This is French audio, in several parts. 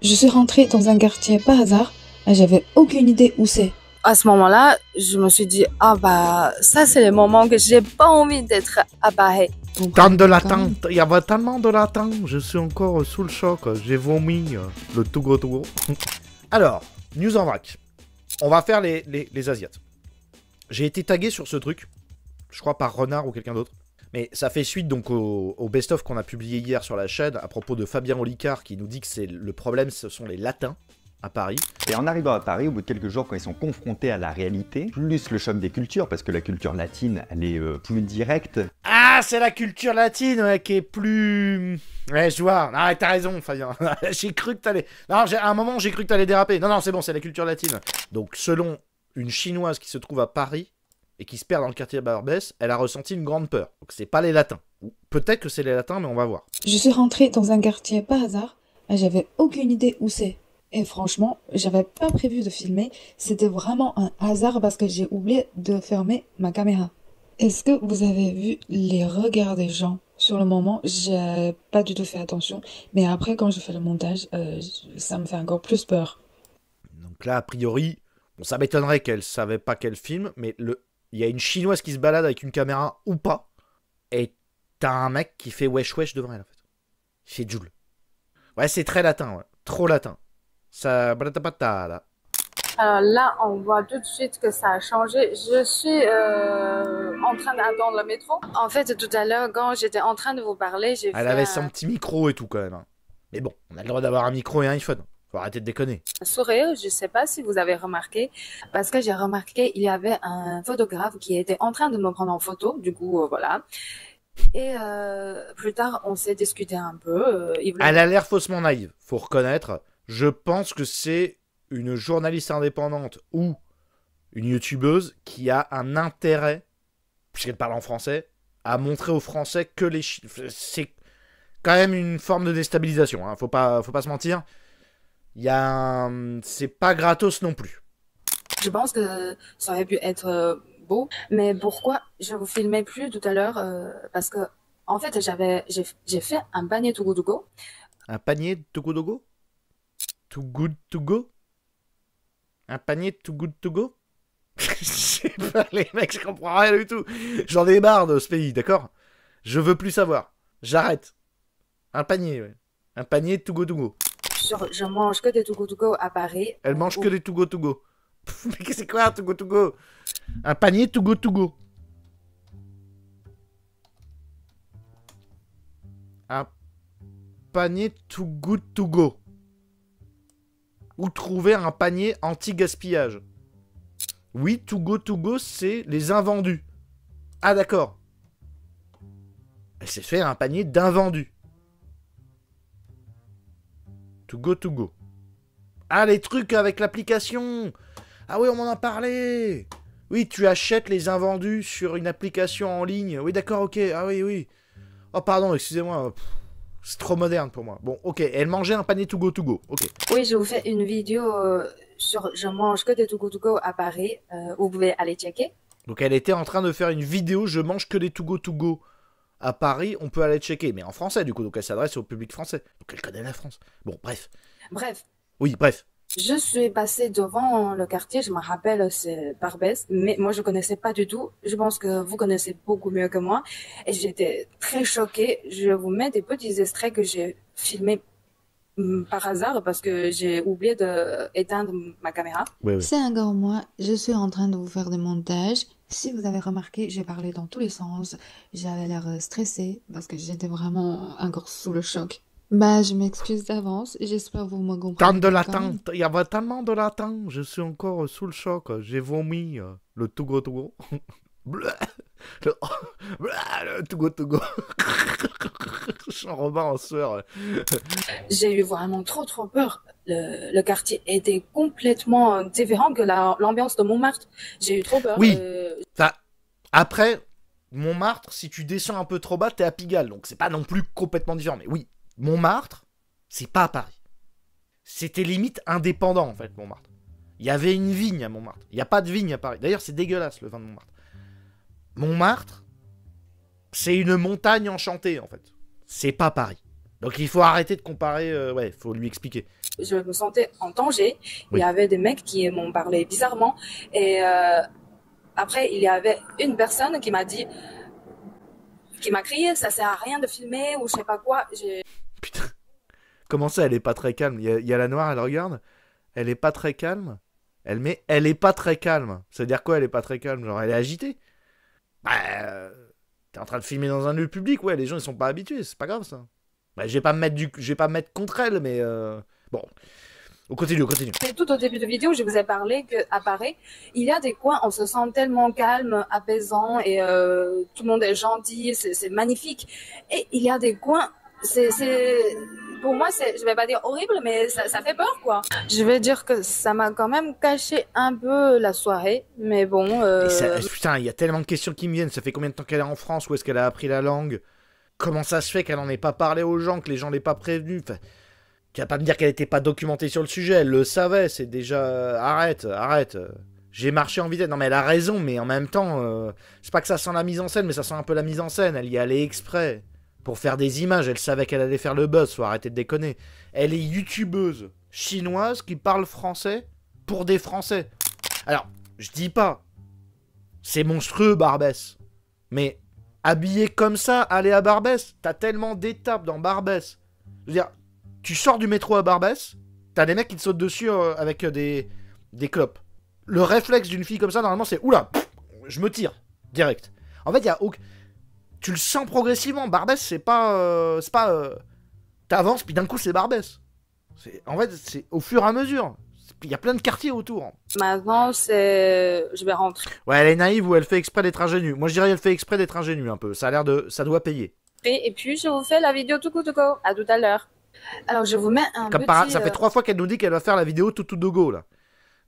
Je suis rentrée dans un quartier par hasard et j'avais aucune idée où c'est. À ce moment-là, je me suis dit, ah bah, ça c'est le moment que j'ai pas envie d'être à Paris. Tant de l'attente, il y avait tellement de l'attente, je suis encore sous le choc, j'ai vomi le Togo. Alors, news en vrac. On va faire les Asiates. J'ai été tagué sur ce truc, je crois par Renard ou quelqu'un d'autre. Mais ça fait suite donc au best-of qu'on a publié hier sur la chaîne à propos de Fabien Olicard qui nous dit que le problème ce sont les latins à Paris. Et en arrivant à Paris, au bout de quelques jours, quand ils sont confrontés à la réalité, plus le choc des cultures, parce que la culture latine, elle est plus directe. Ah, c'est la culture latine ouais, qui est plus... Ouais, je vois. Ah, t'as raison, Fabien. J'ai cru que t'allais... Non, à un moment, j'ai cru que t'allais déraper. Non, c'est bon, c'est la culture latine. Donc, selon une Chinoise qui se trouve à Paris et qui se perd dans le quartier Barbès, elle a ressenti une grande peur. Donc, c'est pas les latins. Peut-être que c'est les latins, mais on va voir. Je suis rentrée dans un quartier par hasard et j'avais aucune idée où c'est. Et franchement, j'avais pas prévu de filmer, c'était vraiment un hasard parce que j'ai oublié de fermer ma caméra. Est-ce que vous avez vu les regards des gens? Sur le moment, j'ai pas du tout fait attention, mais après quand je fais le montage, ça me fait encore plus peur. Donc là, a priori, bon, ça m'étonnerait qu'elle savait pas quel film, mais il y a une Chinoise qui se balade avec une caméra ou pas, et t'as un mec qui fait wesh wesh devant elle en fait. Il fait Joule. Ouais, c'est très latin, ouais. Trop latin. Ça... là. Alors là, on voit tout de suite que ça a changé. Je suis en train d'attendre le métro. En fait, tout à l'heure, quand j'étais en train de vous parler, j'ai fait Elle avait son petit micro et tout quand même. Hein. Mais bon, on a le droit d'avoir un micro et un iPhone. Faut arrêter de déconner. un sourire. Je sais pas si vous avez remarqué, parce que j'ai remarqué il y avait un photographe qui était en train de me prendre en photo. Du coup, voilà. Et plus tard, on s'est discuté un peu. Elle a l'air faussement naïve, faut reconnaître. Je pense que c'est une journaliste indépendante ou une youtubeuse qui a un intérêt, puisqu'elle parle en français, à montrer aux Français que les c'est quand même une forme de déstabilisation. Hein. Faut pas se mentir. C'est pas gratos non plus. Je pense que ça aurait pu être beau, mais pourquoi je vous filmais plus tout à l'heure parce que en fait j'ai fait un panier to go to go. Un panier to go to go? Too good to go? Un panier too good to go? Je sais pas les mecs, je comprends rien du tout. J'en ai marre de ce pays, d'accord? Je veux plus savoir. J'arrête. Un panier, ouais. Un panier to go to go. Je mange que des to go à Paris. Elle mange que des to go to go. Mais c'est quoi un to go to go? Un panier to go to go. Un panier too good to go. Ou trouver un panier anti-gaspillage. Oui, to go, c'est les invendus. Ah d'accord. Elle s'est fait un panier d'invendus. To go. Ah, les trucs avec l'application. Ah oui, on m'en a parlé. Oui, tu achètes les invendus sur une application en ligne. Oui, d'accord, ok. Ah oui. Oh, pardon, excusez-moi. C'est trop moderne pour moi. Bon, ok. Elle mangeait un panier to go. Ok. Oui, je vous fais une vidéo sur je mange que des to go à Paris. Vous pouvez aller checker. Donc elle était en train de faire une vidéo je mange que des to go à Paris. On peut aller checker. Mais en français, du coup. Donc elle s'adresse au public français. Donc elle connaît la France. Bon, bref. Oui, bref. Je suis passée devant le quartier, je me rappelle, c'est Barbès, mais moi je connaissais pas du tout. Je pense que vous connaissez beaucoup mieux que moi. Et j'étais très choquée. Je vous mets des petits extraits que j'ai filmés par hasard parce que j'ai oublié d'éteindre ma caméra. Oui. C'est encore moi, je suis en train de vous faire des montages. Si vous avez remarqué, j'ai parlé dans tous les sens. J'avais l'air stressée parce que j'étais vraiment encore sous le choc. Bah, je m'excuse d'avance, j'espère vous me comprenez. Tant de l'attente, il y avait tellement de l'attente, je suis encore sous le choc, j'ai vomi le Togo. Le Togo. Jean-Robin en sueur. J'ai eu vraiment trop peur. Le quartier était complètement différent que l'ambiance de Montmartre. J'ai eu trop peur. Oui. Après, Montmartre, si tu descends un peu trop bas, t'es à Pigalle, donc c'est pas non plus complètement différent. Mais oui, Montmartre, c'est pas à Paris. C'était limite indépendant, en fait, Montmartre. Il y avait une vigne à Montmartre. Il n'y a pas de vigne à Paris. D'ailleurs, c'est dégueulasse, le vin de Montmartre. Montmartre, c'est une montagne enchantée, en fait. C'est pas Paris. Donc il faut arrêter de comparer... ouais, faut lui expliquer. Je me sentais en danger. Oui. Il y avait des mecs qui m'ont parlé bizarrement. Et après, il y avait une personne qui m'a dit, qui m'a crié, ça sert à rien de filmer ou je sais pas quoi. Putain. Comment ça, elle est pas très calme? Il y a la noire, elle regarde. Elle est pas très calme. Elle met, elle est pas très calme. Ça veut dire quoi, elle est pas très calme? Genre, elle est agitée? Bah, t'es en train de filmer dans un lieu public, ouais, les gens ils sont pas habitués, c'est pas grave ça. Bah, je vais pas me mettre contre elle, mais bon, on continue, on continue. Tout au début de vidéo, je vous ai parlé qu'à Paris, il y a des coins, on se sent tellement calme, apaisant et tout le monde est gentil, c'est magnifique. Et il y a des coins, pour moi, je vais pas dire horrible, mais ça fait peur, quoi. Je vais dire que ça m'a quand même caché un peu la soirée, mais bon. Et putain, il y a tellement de questions qui me viennent. Ça fait combien de temps qu'elle est en France? Où est-ce qu'elle a appris la langue? Comment ça se fait qu'elle en ait pas parlé aux gens, que les gens l'aient pas prévenu? Enfin, tu vas pas me dire qu'elle était pas documentée sur le sujet. Elle le savait, c'est déjà... Arrête. J'ai marché en vitesse. Non, mais elle a raison, mais en même temps, c'est pas que ça sent la mise en scène, mais ça sent un peu la mise en scène. Elle y allait exprès. Pour faire des images, elle savait qu'elle allait faire le buzz, faut arrêter de déconner. Elle est youtubeuse chinoise qui parle français pour des Français. Alors, je dis pas, c'est monstrueux Barbès, mais habillé comme ça, aller à Barbès, t'as tellement d'étapes dans Barbès. Je veux dire, tu sors du métro à Barbès, t'as des mecs qui te sautent dessus avec des clopes. Le réflexe d'une fille comme ça, normalement, c'est oula, je me tire, direct. En fait, il y a aucun... Tu le sens progressivement. Barbès, c'est pas... T'avances, puis d'un coup, c'est Barbès. En fait, c'est au fur et à mesure. Il y a plein de quartiers autour. Maintenant, je vais rentrer. Ouais, elle est naïve ou elle fait exprès d'être ingénue. Moi, je dirais qu'elle fait exprès d'être ingénue un peu. Ça a l'air de... Ça doit payer. Et puis, je vous fais la vidéo tout go. À tout à l'heure. Alors, je vous mets un Comme petit... ça fait 3 fois qu'elle nous dit qu'elle va faire la vidéo tout dogo, là.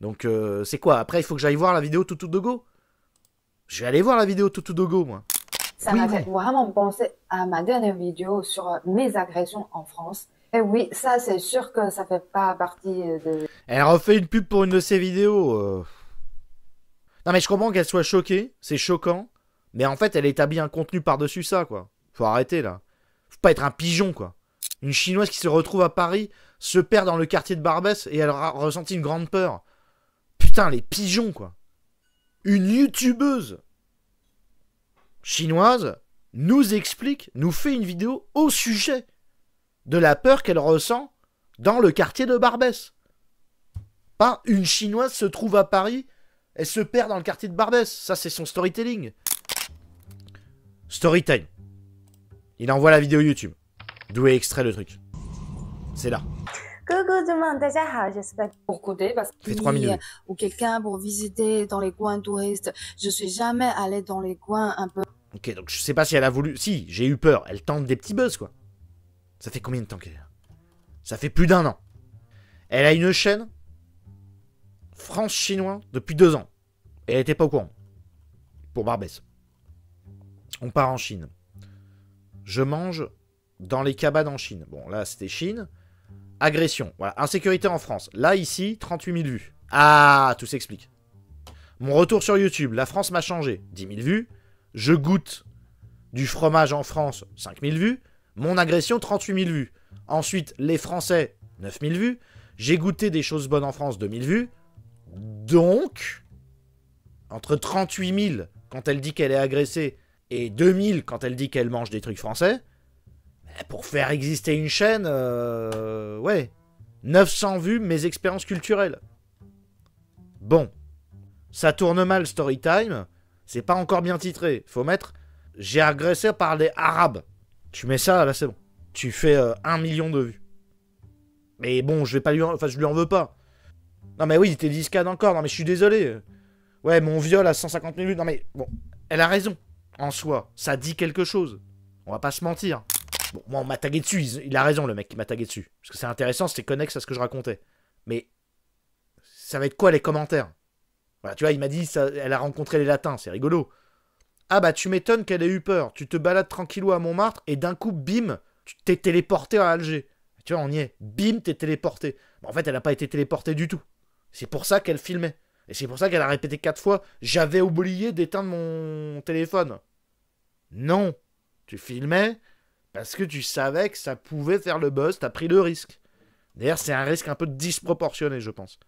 Donc, c'est quoi? Après, il faut que j'aille voir la vidéo tout dogo? Je vais aller voir la vidéo tout dogo, moi. Ça m'a fait vraiment penser à ma dernière vidéo sur mes agressions en France. Et oui, ça, c'est sûr que ça fait pas partie de... Elle refait une pub pour une de ses vidéos. Non, mais je comprends qu'elle soit choquée. C'est choquant. Mais en fait, elle établit un contenu par-dessus ça, quoi. Faut arrêter, là. Faut pas être un pigeon, quoi. Une Chinoise qui se retrouve à Paris, se perd dans le quartier de Barbès et elle a ressenti une grande peur. Putain, les pigeons, quoi. Une youtubeuse chinoise nous explique, nous fait une vidéo au sujet de la peur qu'elle ressent dans le quartier de Barbès. Pas une chinoise se trouve à Paris, elle se perd dans le quartier de Barbès. Ça, c'est son storytelling. Storytime. Il envoie la vidéo YouTube. D'où est extrait le truc. C'est là. Pour côté, parce que fait 3 minutes. ou quelqu'un pour visiter dans les coins touristes. Je suis jamais allée dans les coins un peu. Ok, donc je sais pas si elle a voulu... Si, j'ai eu peur. Elle tente des petits buzz, quoi. Ça fait combien de temps qu'elle est là? Ça fait plus d'1 an. Elle a une chaîne France-Chinois depuis 2 ans. Et elle était pas au courant. Pour Barbès. On part en Chine. Je mange dans les cabanes en Chine. Bon, là, c'était Chine. Agression. Voilà. Insécurité en France. Là, ici, 38 000 vues. Ah, tout s'explique. Mon retour sur YouTube. La France m'a changé. 10 000 vues. Je goûte du fromage en France. 5 000 vues. Mon agression, 38 000 vues. Ensuite, les Français, 9 000 vues. J'ai goûté des choses bonnes en France, 2 000 vues. Donc, entre 38 000 quand elle dit qu'elle est agressée et 2 000 quand elle dit qu'elle mange des trucs français, pour faire exister une chaîne, ouais, 900 vues, mes expériences culturelles. Bon, ça tourne mal, Storytime, c'est pas encore bien titré. Faut mettre, j'ai agressé par des Arabes. Tu mets ça, là c'est bon. Tu fais 1 million de vues. Mais bon, je vais pas lui je lui en veux pas. Non mais oui, t'es discade encore, non mais je suis désolé. Ouais, mon viol à 150 000 vues, non mais bon, elle a raison, en soi, ça dit quelque chose. On va pas se mentir. Bon, moi, on m'a tagué dessus. Il a raison, le mec qui m'a tagué dessus. Parce que c'est intéressant, c'était connexe à ce que je racontais. Mais ça va être quoi les commentaires? Voilà, tu vois, il m'a dit, elle a rencontré les latins, c'est rigolo. Ah bah, tu m'étonnes qu'elle ait eu peur. Tu te balades tranquillou à Montmartre et d'un coup, bim, tu t'es téléporté à Alger. Tu vois, on y est. Bim, t'es téléporté. Bon, en fait, elle n'a pas été téléportée du tout. C'est pour ça qu'elle filmait. Et c'est pour ça qu'elle a répété 4 fois, j'avais oublié d'éteindre mon téléphone. Non, tu filmais... Parce que tu savais que ça pouvait faire le buzz, t'as pris le risque. D'ailleurs, c'est un risque un peu disproportionné, je pense.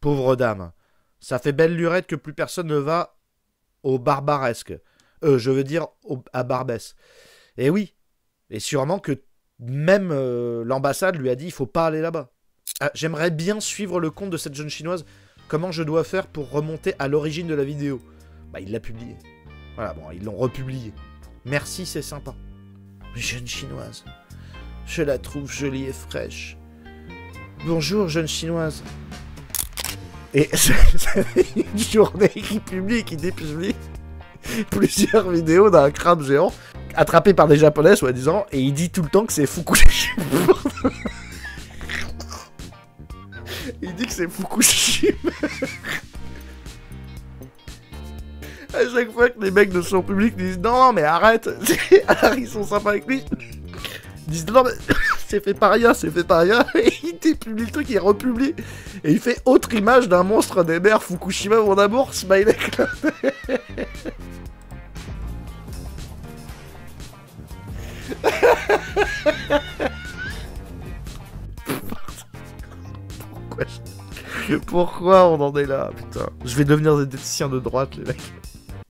Pauvre dame. Ça fait belle lurette que plus personne ne va au barbaresque. Je veux dire à Barbès. Et oui. Et sûrement que même l'ambassade lui a dit il faut pas aller là-bas. J'aimerais bien suivre le compte de cette jeune chinoise. Comment je dois faire pour remonter à l'origine de la vidéo? Bah, il l'a publié. Voilà, bon, ils l'ont republié. Merci, c'est sympa. Jeune chinoise. Je la trouve jolie et fraîche. Bonjour, jeune chinoise. Et ça fait une journée qu'il publie et qu'il dépublie plusieurs vidéos d'un crabe géant attrapé par des japonais, soi-disant, et il dit tout le temps que c'est Fukushima. Il dit que c'est Fukushima. À chaque fois que les mecs de son public disent non, mais arrête. Alors ils sont sympas avec lui. Ils disent non, mais c'est fait par rien, c'est fait par rien. Et il dépublie le truc, il republie. Et il fait autre image d'un monstre des mers, Fukushima, mon amour, smiley. Pourquoi on en est là, putain? Je vais devenir des diététiciens de droite, les mecs.